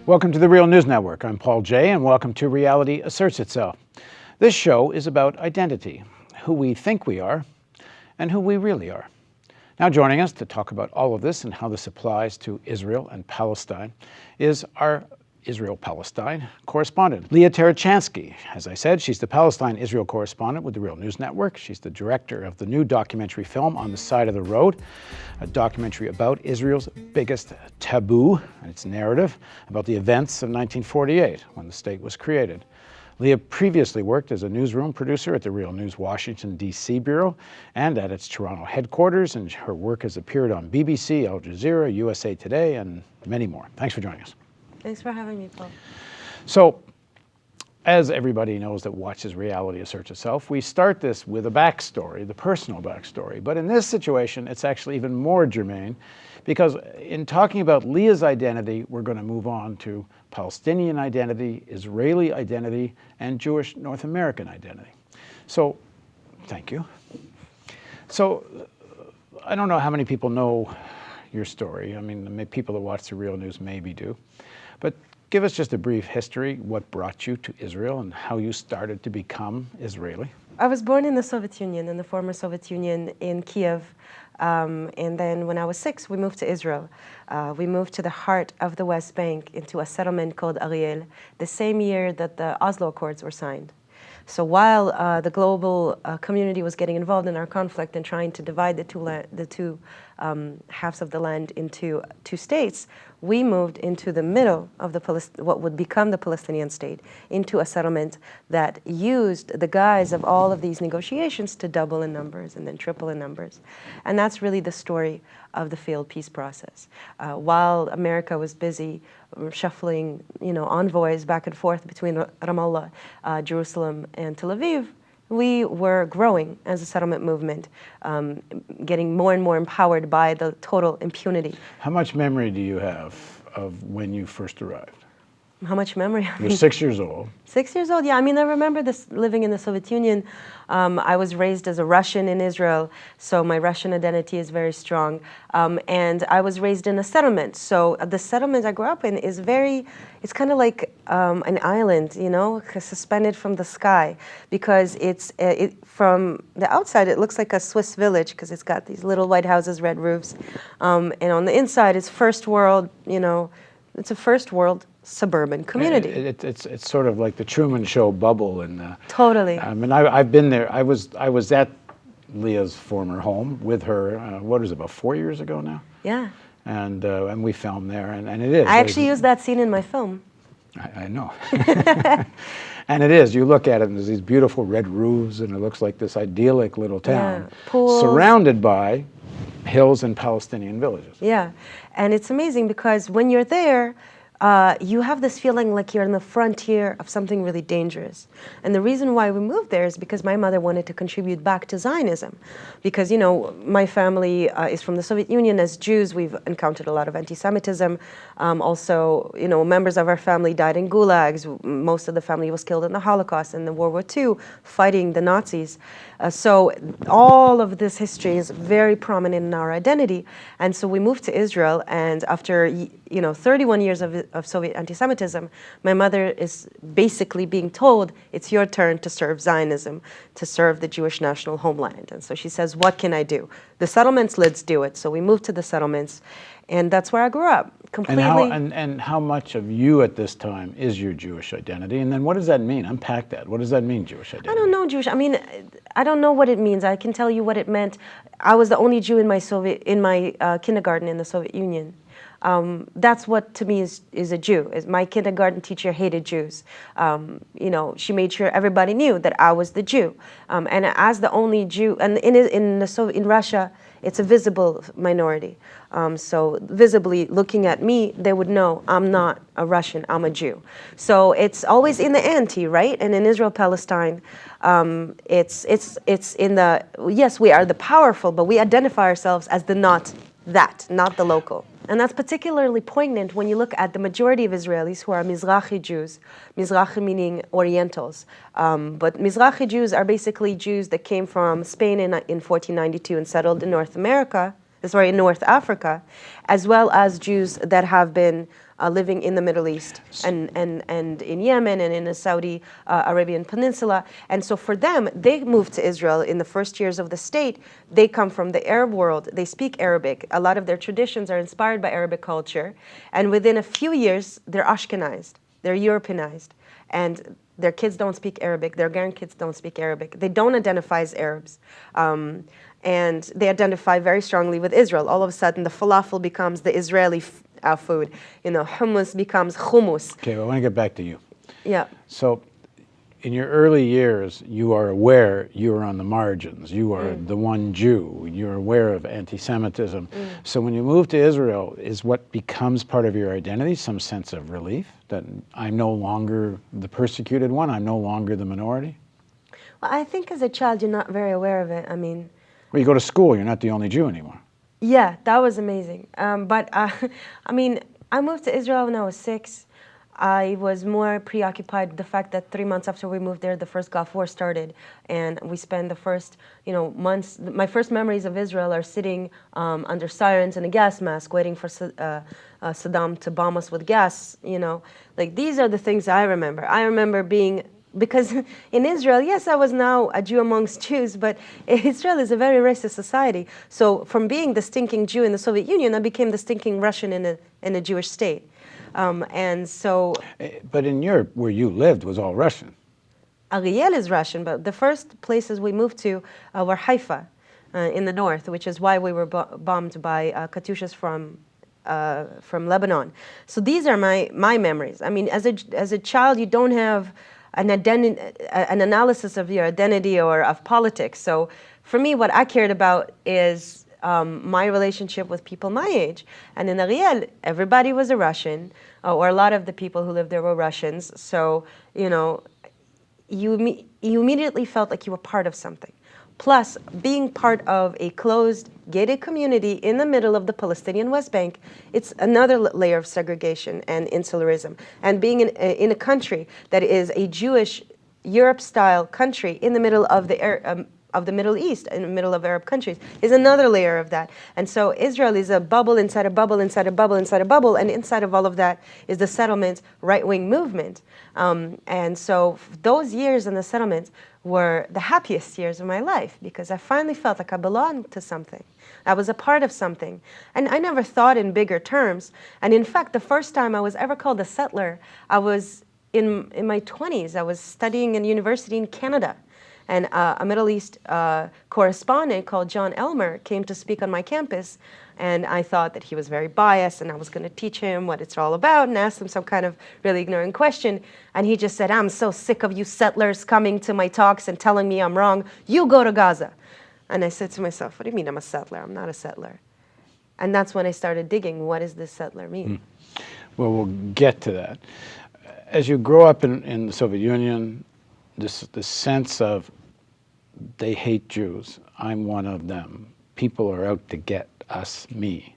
Welcome to the Real News Network. I'm Paul Jay, and welcome to Reality Asserts Itself. This show is about identity, who we think we are, and who we really are. Now joining us to talk about all of this and how this applies to Israel and Palestine is our Israel-Palestine correspondent, Leah Tarachansky. As I said, she's the Palestine-Israel correspondent with the Real News Network. She's the director of the new documentary film, On the Side of the Road, a documentary about Israel's biggest taboo and its narrative about the events of 1948, when the state was created. Leah previously worked as a newsroom producer at the Real News Washington, D.C. bureau and at its Toronto headquarters, and her work has appeared on BBC, Al Jazeera, USA Today, and many more. Thanks for joining us. Thanks for having me, Paul. So, as everybody knows that watches Reality Asserts Itself, we start this with a backstory, the personal backstory. But in this situation, it's actually even more germane, because in talking about Leah's identity, we're going to move on to Palestinian identity, Israeli identity, and Jewish North American identity. So, thank you. So, I don't know how many people know your story. I mean, the people that watch the Real News maybe do. But give us just a brief history, what brought you to Israel and how you started to become Israeli. I was born in the Soviet Union, in the former Soviet Union in Kiev. And then when I was 6, we moved to Israel. We moved to the heart of the West Bank into a settlement called Ariel, the same year that the Oslo Accords were signed. So while the global community was getting involved in our conflict and trying to divide the two halves of the land into 2 states, we moved into the middle of what would become the Palestinian state, into a settlement that used the guise of all of these negotiations to double in numbers and then triple in numbers. And that's really the story of the failed peace process. While America was busy shuffling, envoys back and forth between Ramallah, Jerusalem, and Tel Aviv, we were growing as a settlement movement, getting more and more empowered by the total impunity. How much memory do you have of when you first arrived? How much memory? You're 6 years old. 6 years old, yeah. I mean, I remember this living in the Soviet Union. I was raised as a Russian in Israel, so my Russian identity is very strong. And I was raised in a settlement. So the settlement I grew up in is it's kind of like an island, suspended from the sky, because from the outside, it looks like a Swiss village because it's got these little white houses, red roofs. And on the inside, it's first world, it's a first world suburban community. It's sort of like the Truman Show bubble, and totally. I mean, I've been there. I was at Leah's former home with her. What is it, about 4 years ago now? Yeah. And we filmed there, and it is. I actually used that scene in my film. I know. And it is. You look at it, and there's these beautiful red roofs, and it looks like this idyllic little town, pools, surrounded by hills and Palestinian villages. Yeah, and it's amazing because when you're there, you have this feeling like you're on the frontier of something really dangerous. And the reason why we moved there is because my mother wanted to contribute back to Zionism. Because, my family is from the Soviet Union. As Jews, we've encountered a lot of anti-Semitism. Also, members of our family died in gulags. Most of the family was killed in the Holocaust and in World War II, fighting the Nazis. So all of this history is very prominent in our identity. And so we moved to Israel, and after 31 years of Soviet anti-Semitism, my mother is basically being told, it's your turn to serve Zionism, to serve the Jewish national homeland. And so she says, what can I do? The settlements, let's do it. So we moved to the settlements, and that's where I grew up. Completely. And how much of you at this time is your Jewish identity? And then what does that mean? Unpack that. What does that mean, Jewish identity? I don't know Jewish. I mean, I don't know what it means. I can tell you what it meant. I was the only Jew in my kindergarten in the Soviet Union. That's what to me is a Jew. My kindergarten teacher hated Jews. She made sure everybody knew that I was the Jew. And as the only Jew, and in Russia, it's a visible minority. So visibly looking at me, they would know I'm not a Russian, I'm a Jew. So it's always in the ante, right? And in Israel, Palestine, it's in the, yes, we are the powerful, but we identify ourselves as the not the local. And that's particularly poignant when you look at the majority of Israelis who are Mizrahi Jews, Mizrahi meaning Orientals. But Mizrahi Jews are basically Jews that came from Spain in 1492 and settled in North America, in North Africa, as well as Jews that have been living in the Middle East and in Yemen and in the Saudi Arabian Peninsula. And so for them, they moved to Israel in the first years of the state. They come from the Arab world. They speak Arabic. A lot of their traditions are inspired by Arabic culture. And within a few years, they're Ashkenazed. They're Europeanized. And their kids don't speak Arabic. Their grandkids don't speak Arabic. They don't identify as Arabs. And they identify very strongly with Israel. All of a sudden, the falafel becomes the Israeli food. Hummus becomes hummus. Okay, well, I want to get back to you. Yeah. So in your early years, you are aware you are on the margins. You are the one Jew. You're aware of anti-Semitism. So when you move to Israel, is what becomes part of your identity some sense of relief that I'm no longer the persecuted one, I'm no longer the minority? Well, I think as a child, you're not very aware of it. Well, you go to school, you're not the only Jew anymore. Yeah, that was amazing. But I moved to Israel when I was 6. I was more preoccupied with the fact that 3 months after we moved there, the first Gulf War started, and we spent the first, months. My first memories of Israel are sitting under sirens in a gas mask, waiting for Saddam to bomb us with gas. Like these are the things I remember. I remember being. Because in Israel, yes, I was now a Jew amongst Jews, but Israel is a very racist society. So from being the stinking Jew in the Soviet Union, I became the stinking Russian in a Jewish state. And so... But in Europe, where you lived, was all Russian. Ariel is Russian, but the first places we moved to were Haifa in the north, which is why we were bombed by Katyushas from Lebanon. So these are my memories. As a child, you don't have an analysis of your identity or of politics. So for me, what I cared about is my relationship with people my age. And in Ariel, everybody was a Russian, or a lot of the people who lived there were Russians. So, you immediately felt like you were part of something. Plus, being part of a closed, gated community in the middle of the Palestinian West Bank, it's another layer of segregation and insularism. And being in a country that is a Jewish, Europe-style country in the middle of the Middle East, in the middle of Arab countries, is another layer of that. And so Israel is a bubble inside a bubble inside a bubble inside a bubble, and inside of all of that is the settlement right-wing movement. And so those years in the settlement were the happiest years of my life because I finally felt like I belonged to something. I was a part of something. And I never thought in bigger terms. And in fact, the first time I was ever called a settler, I was in my 20s. I was studying in university in Canada. And a Middle East correspondent called John Elmer came to speak on my campus. And I thought that he was very biased and I was going to teach him what it's all about and ask him some kind of really ignorant question. And he just said, "I'm so sick of you settlers coming to my talks and telling me I'm wrong. You go to Gaza." And I said to myself, "What do you mean I'm a settler? I'm not a settler." And that's when I started digging, what does this settler mean? Well, we'll get to that. As you grow up in the Soviet Union, this sense of they hate Jews, I'm one of them, people are out to get us, me.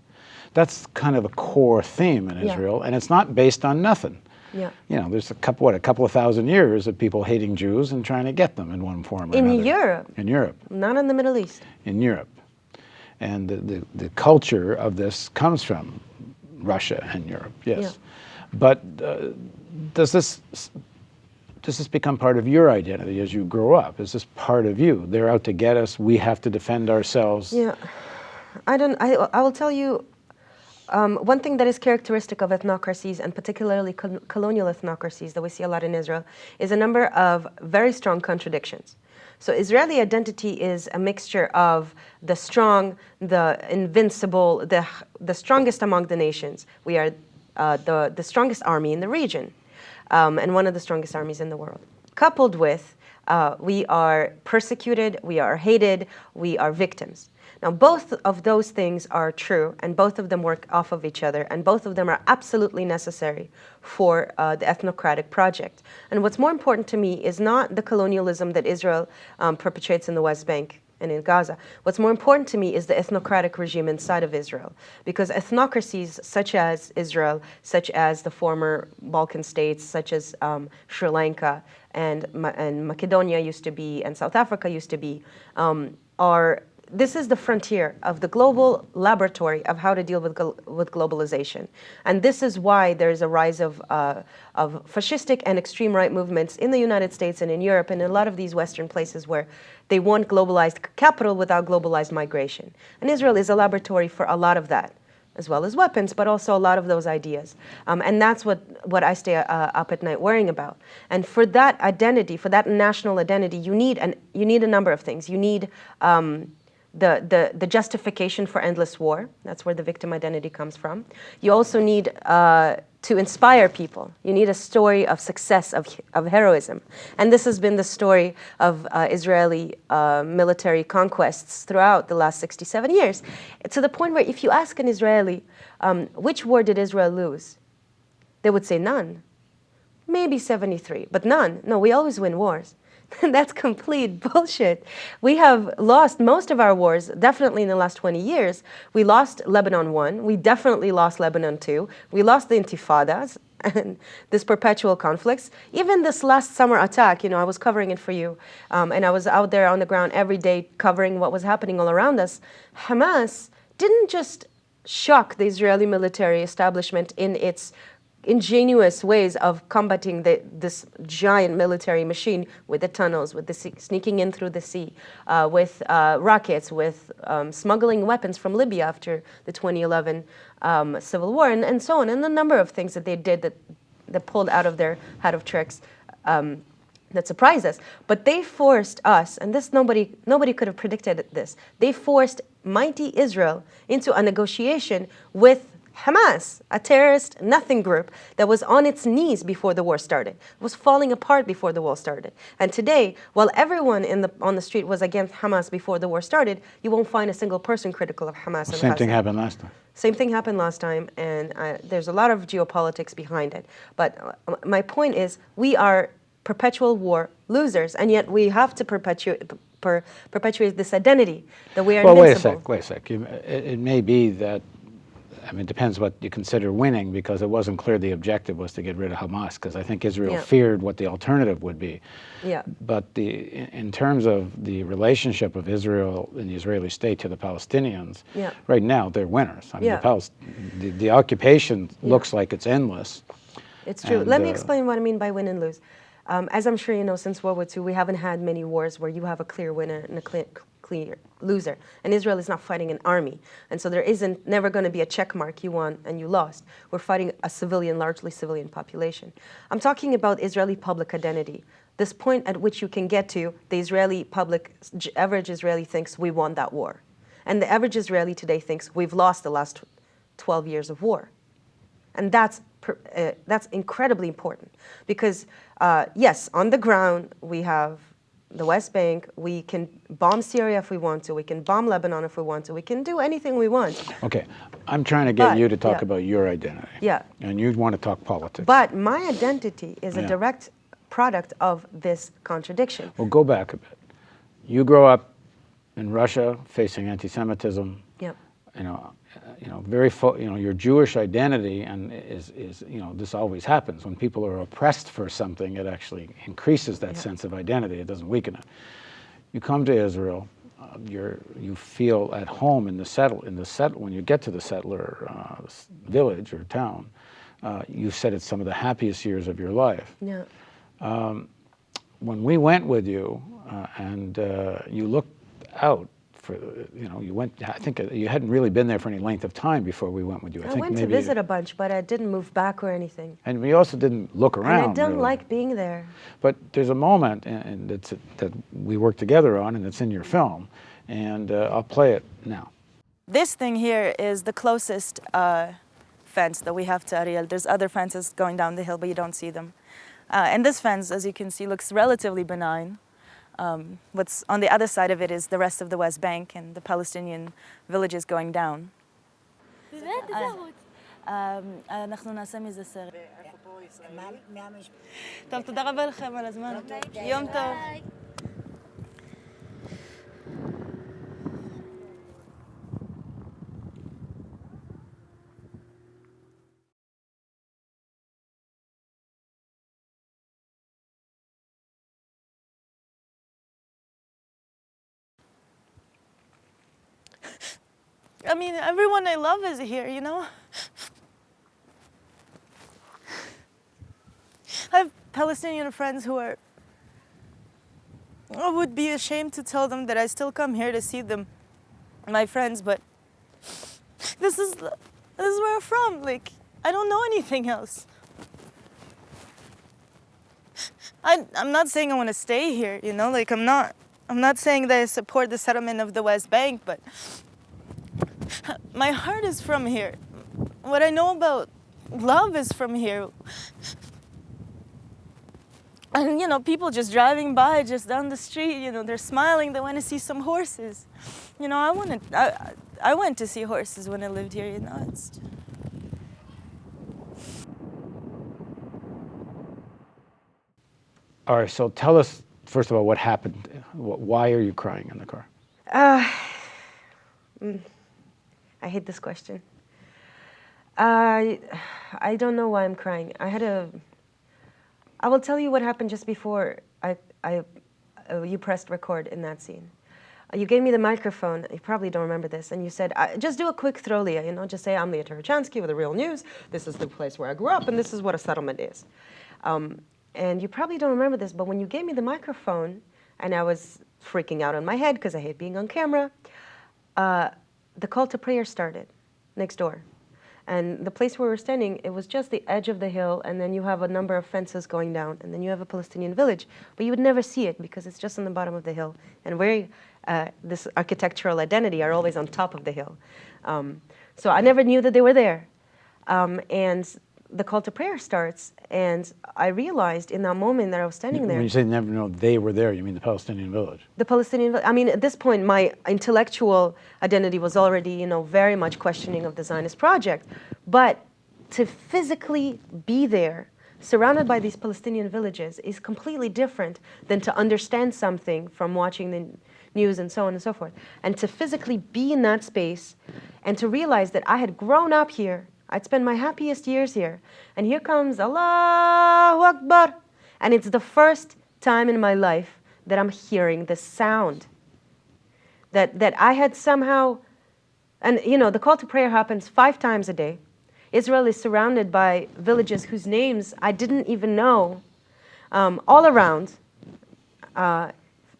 That's kind of a core theme in Israel, and it's not based on nothing. Yeah. There's a couple of thousand years of people hating Jews and trying to get them in one form or another. In Europe. In Europe. Not in the Middle East. In Europe. And the culture of this comes from Russia and Europe, yes. Yeah. But does this become part of your identity as you grow up? Is this part of you? They're out to get us, we have to defend ourselves. Yeah. I will tell you one thing that is characteristic of ethnocracies, and particularly colonial ethnocracies that we see a lot in Israel, is a number of very strong contradictions. So Israeli identity is a mixture of the strong, the invincible, the strongest among the nations. We are the strongest army in the region, and one of the strongest armies in the world. Coupled with, we are persecuted, we are hated, we are victims. Now, both of those things are true, and both of them work off of each other, and both of them are absolutely necessary for the ethnocratic project. And what's more important to me is not the colonialism that Israel perpetrates in the West Bank and in Gaza. What's more important to me is the ethnocratic regime inside of Israel, because ethnocracies such as Israel, such as the former Balkan states, such as Sri Lanka and Macedonia used to be, and South Africa used to be, are this is the frontier of the global laboratory of how to deal with globalization. And this is why there's a rise of fascistic and extreme right movements in the United States and in Europe and in a lot of these Western places where they want globalized capital without globalized migration. And Israel is a laboratory for a lot of that, as well as weapons, but also a lot of those ideas. And that's what I stay up at night worrying about. And for that identity, for that national identity, you need a number of things. You need the justification for endless war. That's where the victim identity comes from. You also need to inspire people. You need a story of success, of heroism. And this has been the story of Israeli military conquests throughout the last 67 years. To the point where if you ask an Israeli, which war did Israel lose? They would say none. Maybe 73, but none. No, we always win wars. That's complete bullshit. We have lost most of our wars, definitely in the last 20 years. We lost Lebanon 1. We definitely lost Lebanon 2. We lost the intifadas and this perpetual conflicts. Even this last summer attack, I was covering it for you. And I was out there on the ground every day covering what was happening all around us. Hamas didn't just shock the Israeli military establishment in its ingenious ways of combating this giant military machine with the tunnels, with the sneaking in through the sea, with rockets, with smuggling weapons from Libya after the 2011 civil war, and so on, and a number of things that they did that pulled out of their hat of tricks that surprised us. But they forced us, and this nobody could have predicted this. They forced mighty Israel into a negotiation with Hamas, a terrorist nothing group that was on its knees before the war started, was falling apart before the war started. And today, while everyone on the street was against Hamas before the war started, you won't find a single person critical of Hamas. Well, same thing happened last time. Same thing happened last time, and there's a lot of geopolitics behind it. But my point is, we are perpetual war losers, and yet we have to perpetuate this identity that we are invincible. Wait a sec. It may be that, it depends what you consider winning, because it wasn't clear the objective was to get rid of Hamas, because I think Israel feared what the alternative would be. Yeah. But in terms of the relationship of Israel and the Israeli state to the Palestinians, right now they're winners. The occupation looks like it's endless. It's true. Let me explain what I mean by win and lose. As I'm sure you know, since World War II, we haven't had many wars where you have a clear winner and a clear loser. And Israel is not fighting an army. And so there isn't never going to be a check mark, you won and you lost. We're fighting a largely civilian population. I'm talking about Israeli public identity. This point at which you can get to, the average Israeli thinks we won that war. And the average Israeli today thinks we've lost the last 12 years of war. And that's incredibly important because, yes, on the ground we have the West Bank. We can bomb Syria if we want to. We can bomb Lebanon if we want to. We can do anything we want. Okay, I'm trying to get you to talk about your identity. Yeah. And you want to talk politics. But my identity is a direct product of this contradiction. Well, go back a bit. You grow up in Russia facing anti-Semitism. Yep. Your Jewish identity, and is this always happens when people are oppressed for something. It actually increases that sense of identity. It doesn't weaken it. You come to Israel, you feel at home in the when you get to the settler village or town. You said it's some of the happiest years of your life. Yeah. When we went with you, and you looked out. You went. I think you hadn't really been there for any length of time before we went with you. I went to visit a bunch, but I didn't move back or anything. And we also didn't look around. And I didn't like being there. But there's a moment, and that we worked together on, and it's in your film, and I'll play it now. This thing here is the closest fence that we have to Ariel. There's other fences going down the hill, but you don't see them. And this fence, as you can see, looks relatively benign. What's on the other side of it is the rest of the West Bank and the Palestinian villages going down. אנחנו נעשה מזה סרט. טוב, תודה רבה לכם על הזמן. יום טוב. I mean, everyone I love is here, you know? I have Palestinian friends who are... I would be ashamed to tell them that I still come here to see them, my friends, but this is where I'm from. Like, I don't know anything else. I'm not saying I want to stay here, you know? Like, I'm not saying that I support the settlement of the West Bank, but my heart is from here. What I know about love is from here. And, you know, people just driving by just down the street, you know, they're smiling, they want to see some horses. You know, I went to see horses when I lived here, you know. It's... All right, so tell us, first of all, what happened. Why are you crying in the car? I hate this question. I don't know why I'm crying. I will tell you what happened just before you pressed record in that scene. You gave me the microphone, you probably don't remember this, and you said, just do a quick throw, Leah, you know, just say, I'm Leah Tarachansky with the Real News, this is the place where I grew up, and this is what a settlement is. And you probably don't remember this, but when you gave me the microphone, and I was freaking out on my head because I hate being on camera, the call to prayer started next door. And the place where we were standing, it was just the edge of the hill, and then you have a number of fences going down, and then you have a Palestinian village, but you would never see it because it's just on the bottom of the hill. And this architectural identity are always on top of the hill. So I never knew that they were there. And the call to prayer starts, and I realized in that moment that I was standing there. When you say never know they were there, you mean the Palestinian village? The Palestinian, I mean, at this point, my intellectual identity was already, you know, very much questioning of the Zionist project. But to physically be there, surrounded by these Palestinian villages, is completely different than to understand something from watching the news and so on and so forth. And to physically be in that space and to realize that I had grown up here, I'd spent my happiest years here, and here comes Allahu Akbar, and it's the first time in my life that I'm hearing the sound that I had somehow, and you know, the call to prayer happens 5 times a day. Israel is surrounded by villages whose names I didn't even know, all around,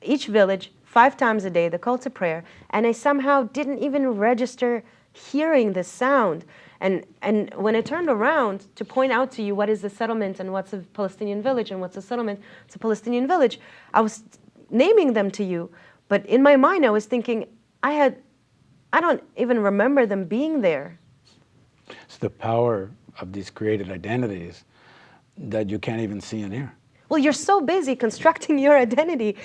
each village, 5 times a day, the call to prayer, and I somehow didn't even register hearing the sound. And when I turned around to point out to you what is the settlement and what's a Palestinian village and what's a settlement, it's a Palestinian village, I was naming them to you, but in my mind I was thinking, I don't even remember them being there. It's the power of these created identities that you can't even see and hear. Well, you're so busy constructing your identity,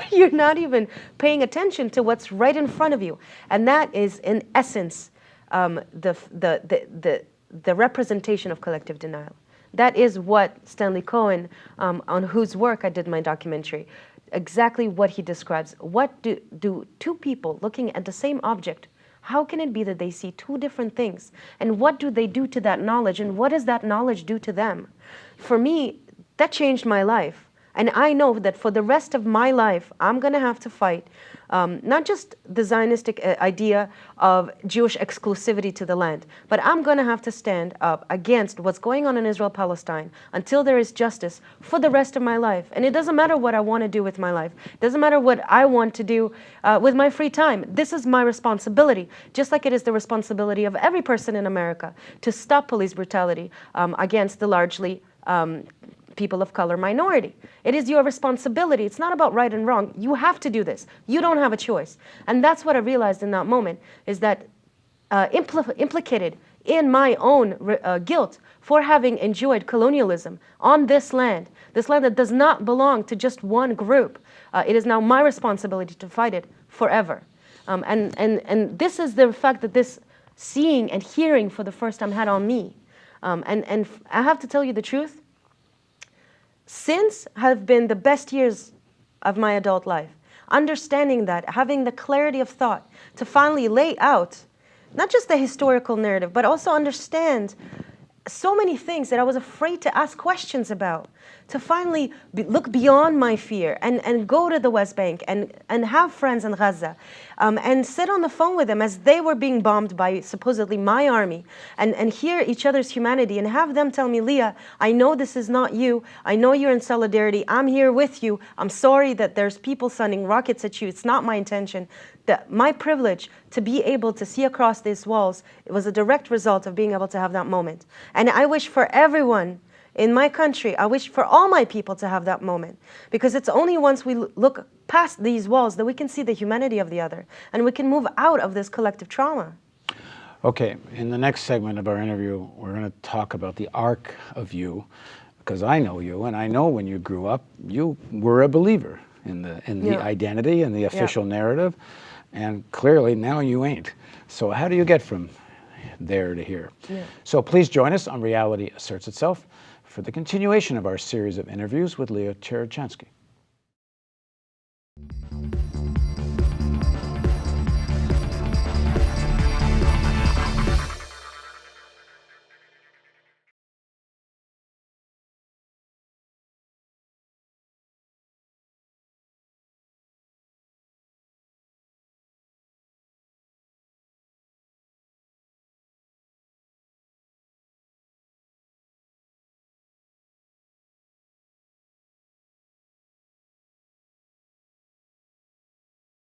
you're not even paying attention to what's right in front of you. And that is, in essence, the representation of collective denial. That is what Stanley Cohen, on whose work I did my documentary, exactly what he describes. What do 2 people looking at the same object, how can it be that they see 2 different things? And what do they do to that knowledge? And what does that knowledge do to them? For me, that changed my life. And I know that for the rest of my life, I'm going to have to fight not just the Zionistic idea of Jewish exclusivity to the land, but I'm going to have to stand up against what's going on in Israel-Palestine until there is justice for the rest of my life. And it doesn't matter what I want to do with my life. It doesn't matter what I want to do with my free time. This is my responsibility, just like it is the responsibility of every person in America to stop police brutality against the largely people of color minority. It is your responsibility. It's not about right and wrong. You have to do this. You don't have a choice. And that's what I realized in that moment, is that implicated in my own guilt for having enjoyed colonialism on this land that does not belong to just one group. It is now my responsibility to fight it forever. And this is the fact that this seeing and hearing for the first time had on me. And I have to tell you the truth, since have been the best years of my adult life. Understanding that, having the clarity of thought to finally lay out not just the historical narrative, but also understand so many things that I was afraid to ask questions about. to finally look beyond my fear and go to the West Bank and have friends in Gaza and sit on the phone with them as they were being bombed by supposedly my army and hear each other's humanity and have them tell me, Leah, I know this is not you. I know you're in solidarity. I'm here with you. I'm sorry that there's people sending rockets at you. It's not my intention. My privilege to be able to see across these walls, it was a direct result of being able to have that moment. And I wish for everyone in my country, I wish for all my people to have that moment. Because it's only once we look past these walls that we can see the humanity of the other and we can move out of this collective trauma. Okay, in the next segment of our interview, we're going to talk about the arc of you, because I know you, and I know when you grew up, you were a believer in the identity and the official narrative. And clearly now you ain't. So how do you get from there to here? Yeah. So please join us on Reality Asserts Itself for the continuation of our series of interviews with Leah Tarachansky.